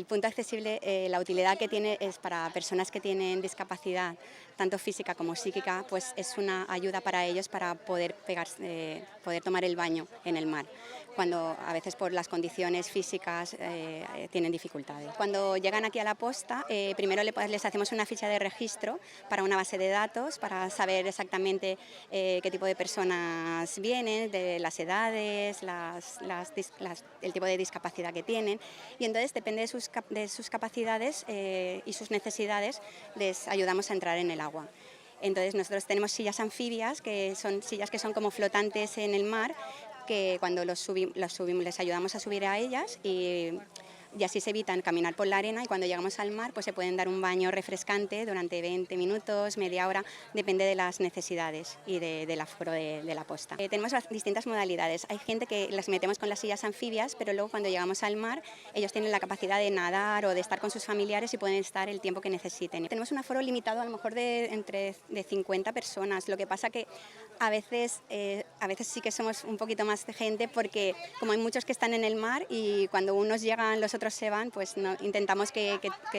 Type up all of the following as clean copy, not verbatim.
punto accesible, la utilidad que tiene es para personas que tienen discapacidad, tanto física como psíquica, pues es una ayuda para ellos para poder poder tomar el baño en el mar, cuando a veces por las condiciones físicas tienen dificultades. Cuando llegan aquí a la posta, primero les hacemos una ficha de registro para una base de datos, para saber exactamente qué tipo de personas vienen, de las edades, el tipo de discapacidad que tienen, y entonces depende de sus capacidades y sus necesidades, les ayudamos a entrar en el agua. Entonces nosotros tenemos sillas anfibias, que son sillas que son como flotantes en el mar, que cuando les ayudamos a subir a ellas y así se evitan caminar por la arena, y cuando llegamos al mar pues se pueden dar un baño refrescante durante 20 minutos, media hora, depende de las necesidades y del aforo de la posta. Tenemos distintas modalidades. Hay gente que las metemos con las sillas anfibias, pero luego cuando llegamos al mar ellos tienen la capacidad de nadar o de estar con sus familiares y pueden estar el tiempo que necesiten. Tenemos un aforo limitado a lo mejor de 50 personas, lo que pasa que a veces sí que somos un poquito más de gente, porque como hay muchos que están en el mar y cuando unos llegan los otros se van, pues no, intentamos que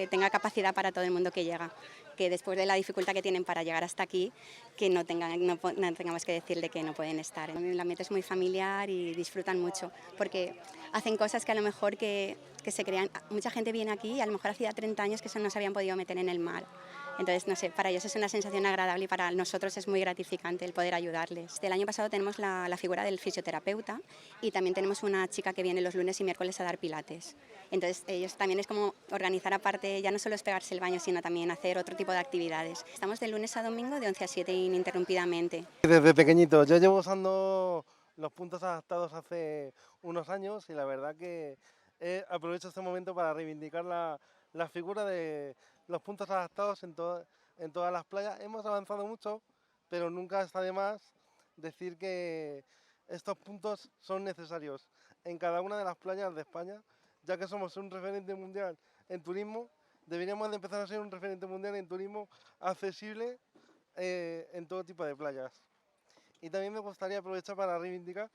tenga capacidad para todo el mundo que llega, que después de la dificultad que tienen para llegar hasta aquí, que no tengamos que decirle que no pueden estar. El ambiente es muy familiar y disfrutan mucho, porque hacen cosas que a lo mejor que se crean. Mucha gente viene aquí y a lo mejor hacía 30 años que no se habían podido meter en el mar. Entonces, no sé, para ellos es una sensación agradable y para nosotros es muy gratificante el poder ayudarles. El año pasado tenemos la figura del fisioterapeuta y también tenemos una chica que viene los lunes y miércoles a dar pilates. Entonces, ellos también es como organizar aparte, ya no solo es pegarse el baño, sino también hacer otro tipo de actividades. Estamos de lunes a domingo de 11 a 7 ininterrumpidamente. Desde pequeñito, yo llevo usando los puntos adaptados hace unos años y la verdad que aprovecho este momento para reivindicar la figura de los puntos adaptados en todas las playas. Hemos avanzado mucho, pero nunca está de más decir que estos puntos son necesarios en cada una de las playas de España, ya que somos un referente mundial en turismo. Deberíamos de empezar a ser un referente mundial en turismo accesible en todo tipo de playas. Y también me gustaría aprovechar para reivindicar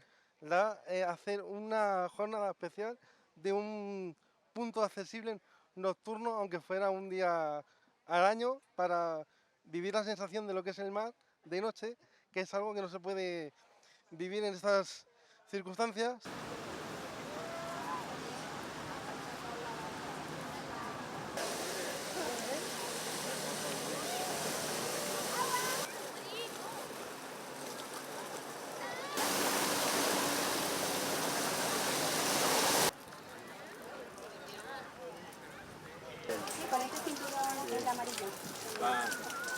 hacer una jornada especial de un punto accesible nocturno, aunque fuera un día al año, para vivir la sensación de lo que es el mar de noche, que es algo que no se puede vivir en estas circunstancias. Sí, con este cinturón amarillo.